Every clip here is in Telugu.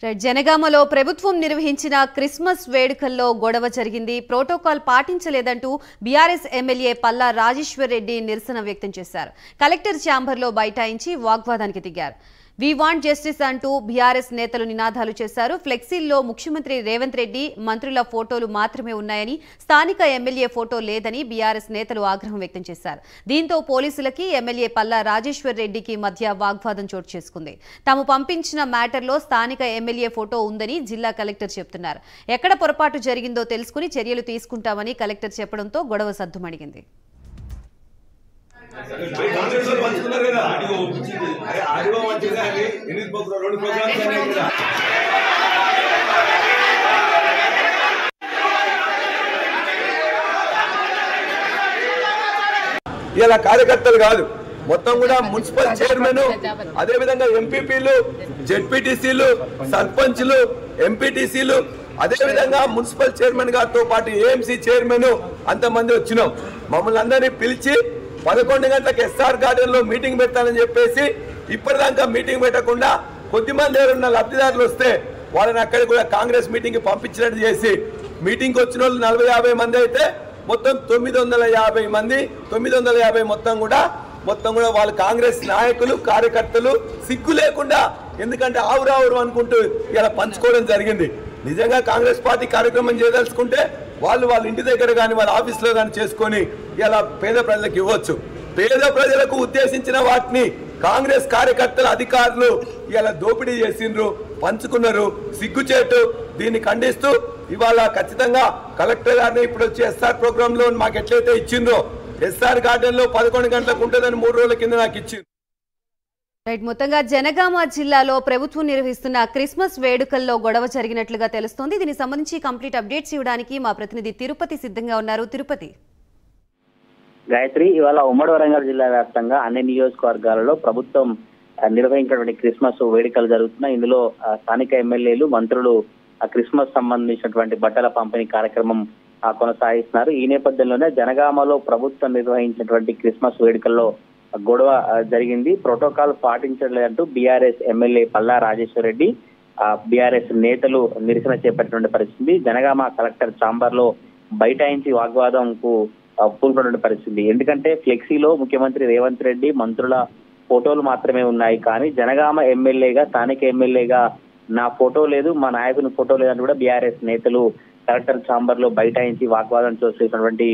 జనగామలో ప్రభుత్వం నిర్వహించిన క్రిస్మస్ వేడుకల్లో గొడవ జరిగింది. ప్రోటోకాల్ పాటించలేదంటూ బీఆర్ఎస్ ఎమ్మెల్యే పల్లా రాజేశ్వర్ రెడ్డి నిరసన వ్యక్తం చేశారు. కలెక్టర్ ఛాంబర్లో బైఠాయించి వాగ్వాదానికి దిగారు. వి వాంట్ జస్టిస్ అంటూ బీఆర్ఎస్ నేతలు నినాదాలు చేశారు. ఫ్లెక్సీల్లో ముఖ్యమంత్రి రేవంత్ రెడ్డి మంత్రుల ఫోటోలు మాత్రమే ఉన్నాయని, స్థానిక ఎమ్మెల్యే ఫోటో లేదని బీఆర్ఎస్ నేతలు ఆగ్రహం వ్యక్తం చేశారు. దీంతో పోలీసులకి ఎమ్మెల్యే పల్లా రాజేశ్వర్ రెడ్డికి మధ్య వాగ్వాదం చోటు చేసుకుంది. తాము పంపించిన మ్యాటర్లో స్థానిక ఎమ్మెల్యే ఫోటో ఉందని జిల్లా కలెక్టర్ చెబుతున్నారు. ఎక్కడ పొరపాటు జరిగిందో తెలుసుకుని చర్యలు తీసుకుంటామని కలెక్టర్ చెప్పడంతో గొడవ సద్దుమణిగింది. ఇలా కార్యకర్తలు కాదు, మొత్తం కూడా మున్సిపల్ చైర్మన్, అదే విధంగా ఎంపీపీలు, జెడ్పీటీసీలు, సర్పంచ్లు, ఎంపీటీసీలు, అదే విధంగా మున్సిపల్ చైర్మన్ గారితో పాటు ఏఎంసీ చైర్మన్ అంతమంది వచ్చినాం. మమ్మల్ని అందరినీ పిలిచి 11 గంటలకు ఎస్ఆర్ గార్డెన్ లో మీటింగ్ పెడతానని చెప్పేసి ఇప్పటిదాకా మీటింగ్ పెట్టకుండా కొద్దిమంది ఎవరున్న లబ్ధిదారులు వస్తే వాళ్ళని అక్కడ కూడా కాంగ్రెస్ మీటింగ్ కి పంపించినట్టు చేసి మీటింగ్ వచ్చిన వాళ్ళు 40-50 మంది అయితే మొత్తం 950 మంది, 950 మొత్తం కూడా వాళ్ళు కాంగ్రెస్ నాయకులు, కార్యకర్తలు సిగ్గు లేకుండా, ఎందుకంటే ఆవురావురు అనుకుంటూ ఇలా పంచుకోవడం జరిగింది. నిజంగా కాంగ్రెస్ పార్టీ కార్యక్రమం చేయదలుచుకుంటే వాళ్ళ ఇంటి దగ్గర కానీ వాళ్ళ ఆఫీసులో కానీ చేసుకొని ఇలా పేద ప్రజలకు ఇవ్వచ్చు. పేద ప్రజలకు ఉద్దేశించిన వాటిని కాంగ్రెస్ కార్యకర్తల అధికారులు ఇలా దోపిడీ చేసిండ్రు, పంచుకున్నారు. సిగ్గుచేటు. దీన్ని ఖండిస్తూ ఇవాళ ఖచ్చితంగా కలెక్టర్ గారిని ఇప్పుడు వచ్చి ఎస్ఆర్ ప్రోగ్రామ్ లో మాకు ఎట్లయితే ఇచ్చిండ్రో ఎస్ఆర్ గార్డెన్ లో 11 గంటలకు ఉంటుందని 3 రోజుల కింద నాకు ఇచ్చింది. మొత్తంగా జనగామ జిల్లాలో ప్రభుత్వం నిర్వహిస్తున్న క్రిస్మస్ వేడుకల్లో గొడవ జరిగినట్లుగా తెలుస్తోంది. దీనికి సంబంధించి కంప్లీట్ అప్డేట్స్ ఇవ్వడానికి మా ప్రతినిధి తిరుపతి సిద్ధంగా ఉన్నారు. తిరుపతి. గాయత్రి, ఇవాళ ఉమ్మడి వరంగల్ జిల్లా వ్యాప్తంగా అన్ని నియోజకవర్గాలలో ప్రభుత్వం నిర్వహించినటువంటి క్రిస్మస్ వేడుకలు జరుగుతున్నాయి. ఇందులో స్థానిక ఎమ్మెల్యేలు, మంత్రులు క్రిస్మస్ సంబంధించినటువంటి బట్టల పంపిణీ కార్యక్రమం కొనసాగిస్తున్నారు. ఈ నేపథ్యంలోనే జనగామలో ప్రభుత్వం నిర్వహించినటువంటి క్రిస్మస్ వేడుకల్లో గొడవ జరిగింది. ప్రోటోకాల్ పాటించలేదంటూ BRS MLA Palla Rajeshwar Reddy, BRS నేతలు నిరసన చేపట్టినటువంటి పరిస్థితి. జనగామ కలెక్టర్ ఛాంబర్ లో బైఠాయించి వాగ్వాదంకు పూనుకున్నటువంటి పరిస్థితి. ఎందుకంటే ఫ్లెక్సీలో ముఖ్యమంత్రి రేవంత్ రెడ్డి మంత్రుల ఫోటోలు మాత్రమే ఉన్నాయి, కానీ జనగామ ఎమ్మెల్యేగా, స్థానిక ఎమ్మెల్యేగా నా ఫోటో లేదు, మా నాయకుని ఫోటో లేదని కూడా బీఆర్ఎస్ నేతలు కలెక్టర్ ఛాంబర్ లో బైఠాయించి వాగ్వాదం చేసినటువంటి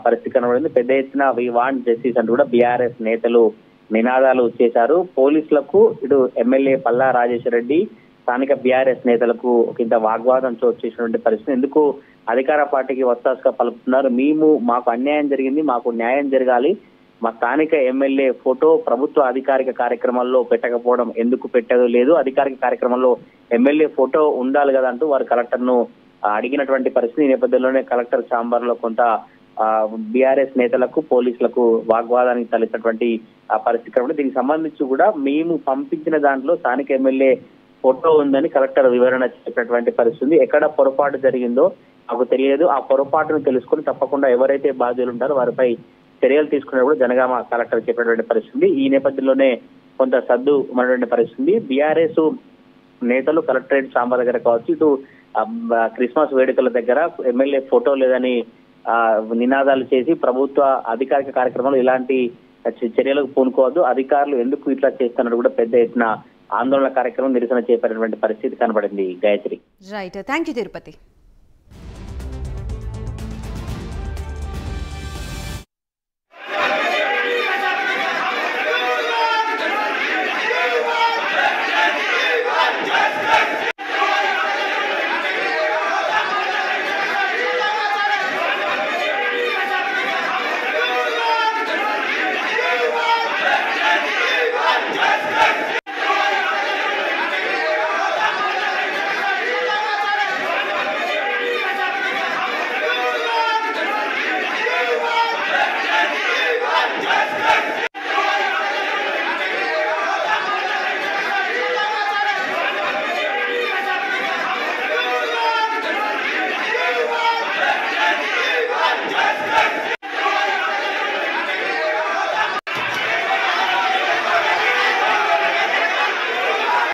పరిస్థితి కనబడింది. పెద్ద ఎత్తున వి వాంట్ జస్టిస్ అంటూ కూడా బీఆర్ఎస్ నేతలు నినాదాలు చేశారు. పోలీసులకు, ఇటు ఎమ్మెల్యే పల్లా రాజేశ్వర్ రెడ్డి, స్థానిక బీఆర్ఎస్ నేతలకు ఒకంత వాగ్వాదం చోటు చేసినటువంటి పరిస్థితి. ఎందుకు అధికార పార్టీకి వత్తాసుగా పలుకుతున్నారు. మాకు అన్యాయం జరిగింది, మాకు న్యాయం జరగాలి, మా స్థానిక ఎమ్మెల్యే ఫోటో ప్రభుత్వ అధికారిక కార్యక్రమాల్లో పెట్టకపోవడం ఎందుకు పెట్టదో లేదు, అధికారిక కార్యక్రమంలో ఎమ్మెల్యే ఫోటో ఉండాలి కదా అంటూ వారు కలెక్టర్ ను అడిగినటువంటి పరిస్థితి. ఈ నేపథ్యంలోనే కలెక్టర్ ఛాంబర్ లో కొంత బీఆర్ఎస్ నేతలకు, పోలీసులకు వాగ్వాదానికి తలెత్తినటువంటి పరిస్థితి కాబట్టి దీనికి సంబంధించి కూడా మేము పంపించిన దాంట్లో స్థానిక ఎమ్మెల్యే ఫోటో ఉందని కలెక్టర్ వివరణ చెప్పినటువంటి పరిస్థితి. ఎక్కడ పొరపాటు జరిగిందో నాకు తెలియదు, ఆ పొరపాటును తెలుసుకుని తప్పకుండా ఎవరైతే బాధ్యులు ఉంటారో వారిపై చర్యలు తీసుకున్నప్పుడు జనగామ కలెక్టర్ చెప్పినటువంటి పరిస్థితి. ఈ నేపథ్యంలోనే కొంత సద్దు మనటువంటి పరిస్థితి. బీఆర్ఎస్ నేతలు కలెక్టరేట్ ఛాంబర్ దగ్గర కావచ్చు, ఇటు క్రిస్మస్ వేడుకల దగ్గర ఎమ్మెల్యే ఫోటో లేదని నినాదాలు చేసి ప్రభుత్వ అధికారిక కార్యక్రమాలు ఇలాంటి చర్యలకు పూనుకోవద్దు, అధికారులు ఎందుకు ఇట్లా చేస్తున్నారు కూడా పెద్ద ఎత్తున ఆందోళన కార్యక్రమం, నిరసన చేపట్టినటువంటి పరిస్థితి కనబడింది. Gayatri. Right, thank you Tirupati.